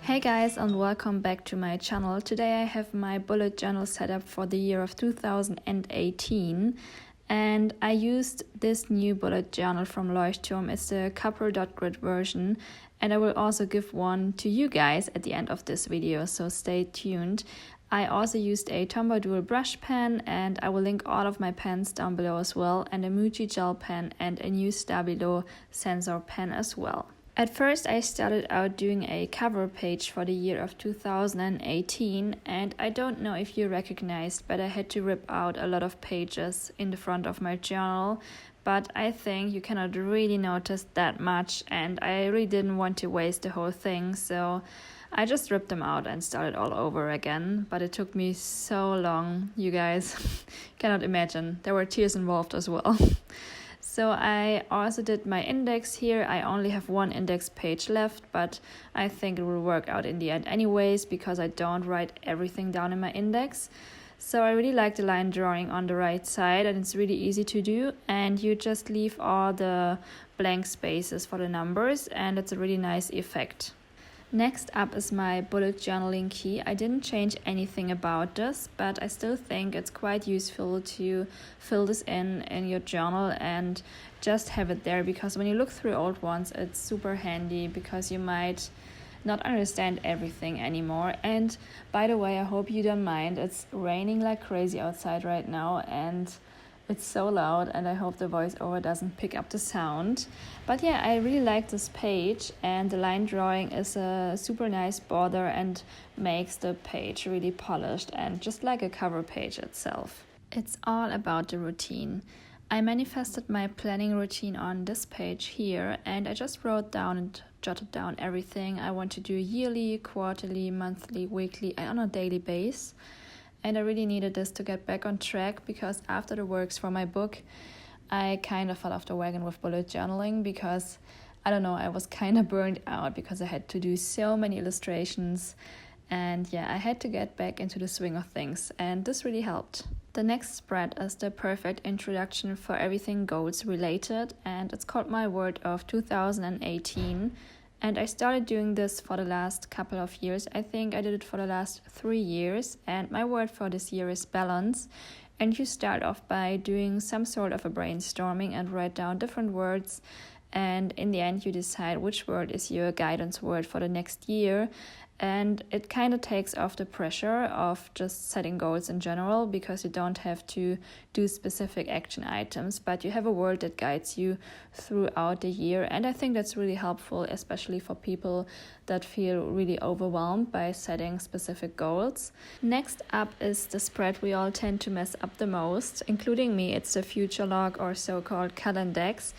Hey guys, and welcome back to my channel. Today I have my bullet journal set up for the year of 2018, and I used this new bullet journal from Leuchtturm. It's the copper.grid version, and I will also give one to you guys at the end of this video, so stay tuned. I also used a Tombow dual brush pen, and I will link all of my pens down below as well, and a Muji gel pen and a new Stabilo sensor pen as well. At first I started out doing a cover page for the year of 2018, and I don't know if you recognized, but I had to rip out a lot of pages in the front of my journal, but I think you cannot really notice that much, and I really didn't want to waste the whole thing, so I just ripped them out and started all over again. But it took me so long, you guys cannot imagine. There were tears involved as well. So I also did my index here. I only have one index page left, but I think it will work out in the end anyways, because I don't write everything down in my index. So I really like the line drawing on the right side, and it's really easy to do, and you just leave all the blank spaces for the numbers, and it's a really nice effect. Next up is my bullet journaling key. I didn't change anything about this, but I still think it's quite useful to fill this in your journal and just have it there, because when you look through old ones, it's super handy because you might not understand everything anymore. And by the way, I hope you don't mind. It's raining like crazy outside right now, and it's so loud, and I hope the voiceover doesn't pick up the sound. But yeah, I really like this page, and the line drawing is a super nice border and makes the page really polished and just like a cover page itself. It's all about the routine. I manifested my planning routine on this page here, and I just wrote down and jotted down everything I want to do yearly, quarterly, monthly, weekly, and on a daily basis. And I really needed this to get back on track, because after the works for my book, I kind of fell off the wagon with bullet journaling, because I don't know, I was kind of burned out because I had to do so many illustrations, and yeah, I had to get back into the swing of things, and this really helped. The next spread is the perfect introduction for everything goals related, and it's called My Word of 2018. And I started doing this for the last couple of years. I think I did it for the last 3 years. And my word for this year is balance. And you start off by doing some sort of a brainstorming and write down different words. And in the end, you decide which word is your guidance word for the next year. And it kind of takes off the pressure of just setting goals in general, because you don't have to do specific action items, but you have a word that guides you throughout the year. And I think that's really helpful, especially for people that feel really overwhelmed by setting specific goals. Next up is the spread we all tend to mess up the most, including me. It's the future log, or so-called calendex.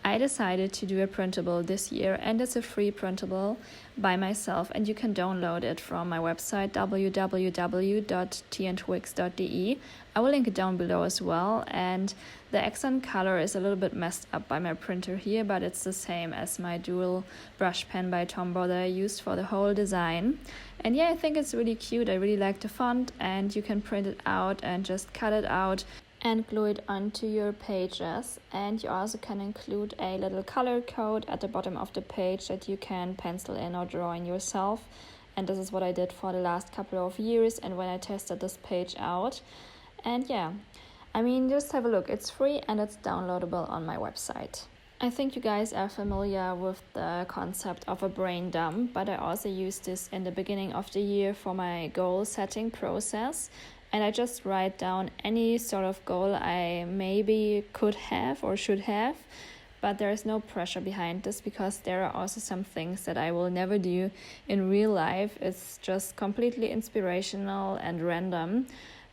I decided to do a printable this year, and it's a free printable by myself, and you can download it from my website www.teaandtwigs.de. I will link it down below as well, and the accent color is a little bit messed up by my printer here, but it's the same as my dual brush pen by Tombow that I used for the whole design. And yeah, I think it's really cute. I really like the font, and you can print it out and just cut it out and glue it onto your pages. And you also can include a little color code at the bottom of the page that you can pencil in or draw in yourself. And this is what I did for the last couple of years, and when I tested this page out. And yeah, I mean, just have a look. It's free and it's downloadable on my website. I think you guys are familiar with the concept of a brain dump, but I also used this in the beginning of the year for my goal setting process. And I just write down any sort of goal I maybe could have or should have, but there is no pressure behind this, because there are also some things that I will never do in real life. It's just completely inspirational and random,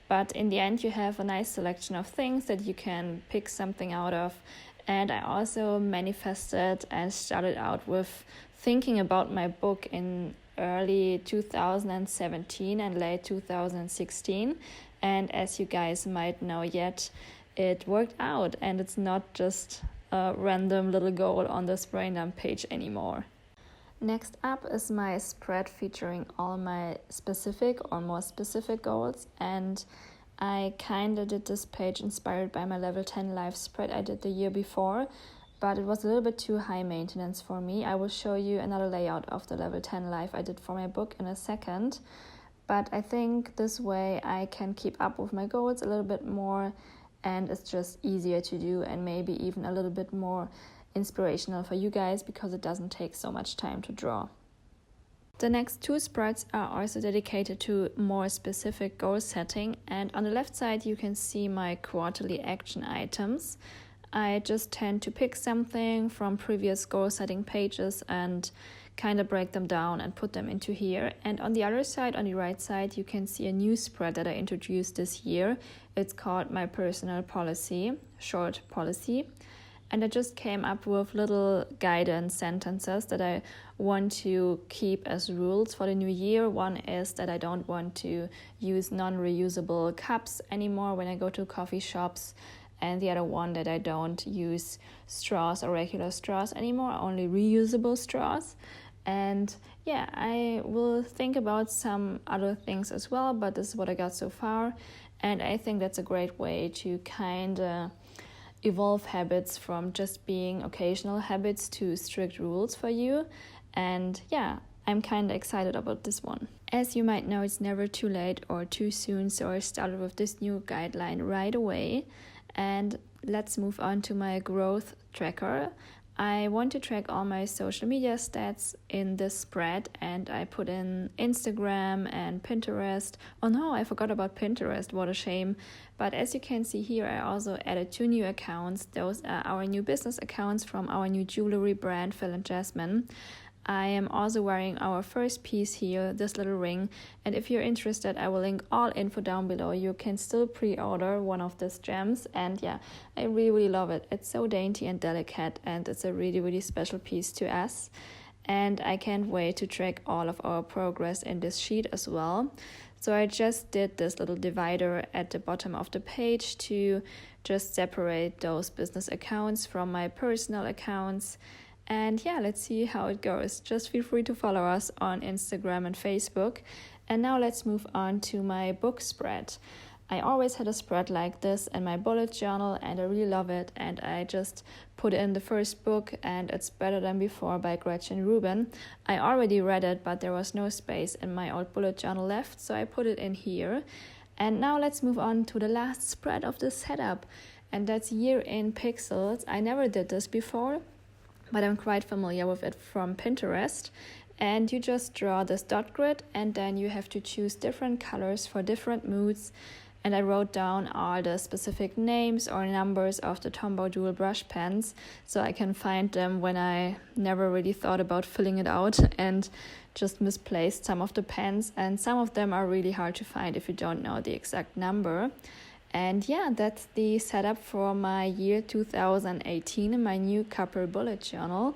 but in the end you have a nice selection of things that you can pick something out of. And I also manifested and started out with thinking about my book in early 2017 and late 2016, and as you guys might know yet, it worked out, and it's not just a random little goal on this brain dump page anymore. Next up is my spread featuring all my specific or more specific goals, and I kind of did this page inspired by my level 10 live spread I did the year before, but it was a little bit too high maintenance for me. I will show you another layout of the level 10 live I did for my book in a second, but I think this way I can keep up with my goals a little bit more, and it's just easier to do and maybe even a little bit more inspirational for you guys because it doesn't take so much time to draw. The next two spreads are also dedicated to more specific goal setting, and on the left side you can see my quarterly action items. I just tend to pick something from previous goal setting pages and kind of break them down and put them into here. And on the other side, on the right side, you can see a new spread that I introduced this year. It's called my personal policy, short policy. And I just came up with little guidance sentences that I want to keep as rules for the new year. One is that I don't want to use non-reusable cups anymore when I go to coffee shops. And the other one that I don't use straws or regular straws anymore, only reusable straws. And yeah, I will think about some other things as well, but this is what I got so far. And I think that's a great way to kind of evolve habits from just being occasional habits to strict rules for you. And yeah, I'm kind of excited about this one. As you might know, it's never too late or too soon, so I started with this new guideline right away. And let's move on to my growth tracker. I want to track all my social media stats in this spread, and I put in Instagram and Pinterest. Oh no, I forgot about Pinterest, what a shame. But as you can see here, I also added 2 new accounts. Those are our new business accounts from our new jewelry brand, Phil and Jasmine. I am also wearing our first piece here, this little ring, and if you're interested, I will link all info down below. You can still pre-order one of these gems, and yeah, I really love it. It's so dainty and delicate, and it's a really special piece to us, and I can't wait to track all of our progress in this sheet as well. So I just did this little divider at the bottom of the page to just separate those business accounts from my personal accounts. And yeah, let's see how it goes. Just feel free to follow us on Instagram and Facebook. And now let's move on to my book spread. I always had a spread like this in my bullet journal, and I really love it. And I just put in the first book, and It's Better Than Before by Gretchen Rubin. I already read it, but there was no space in my old bullet journal left, so I put it in here. And now let's move on to the last spread of the setup, and that's Year in Pixels. I never did this before, but I'm quite familiar with it from Pinterest. And you just draw this dot grid, and then you have to choose different colors for different moods. And I wrote down all the specific names or numbers of the Tombow dual brush pens, so I can find them when I never really thought about filling it out and just misplaced some of the pens. And some of them are really hard to find if you don't know the exact number. And yeah, that's the setup for my year 2018, my new couple bullet journal.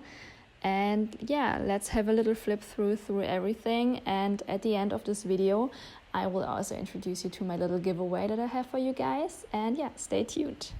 And yeah, let's have a little flip through everything. And at the end of this video, I will also introduce you to my little giveaway that I have for you guys. And yeah, stay tuned.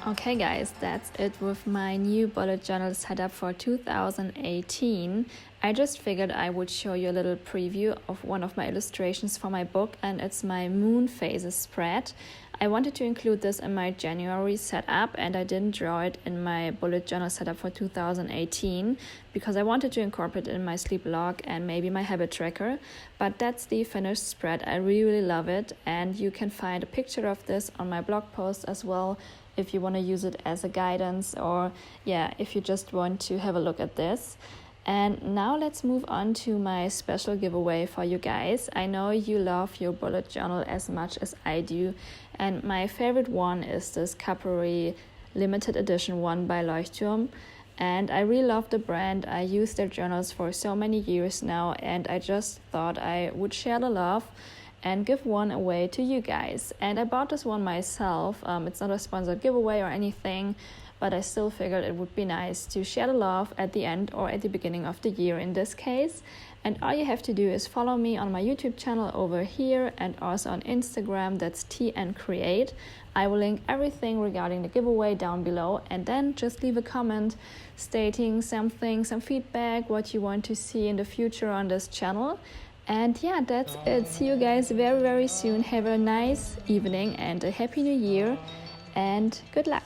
Okay guys, that's it with my new bullet journal setup for 2018. I just figured I would show you a little preview of one of my illustrations for my book, and it's my moon phases spread. I wanted to include this in my January setup, and I didn't draw it in my bullet journal setup for 2018 because I wanted to incorporate it in my sleep log and maybe my habit tracker. But that's the finished spread. I really love it, and you can find a picture of this on my blog post as well if you want to use it as a guidance, or yeah, if you just want to have a look at this. And now let's move on to my special giveaway for you guys. I know you love your bullet journal as much as I do, and my favorite one is this Capri limited edition one by Leuchtturm. And I really love the brand. I use their journals for so many years now, and I just thought I would share the love and give one away to you guys. And I bought this one myself. It's not a sponsored giveaway or anything, but I still figured it would be nice to share the love at the end or at the beginning of the year in this case. And all you have to do is follow me on my YouTube channel over here, and also on Instagram, that's teaandtwigs. I will link everything regarding the giveaway down below, and then just leave a comment stating something, some feedback, what you want to see in the future on this channel. And yeah, that's it. See you guys very, very soon. Have a nice evening and a happy new year, and good luck.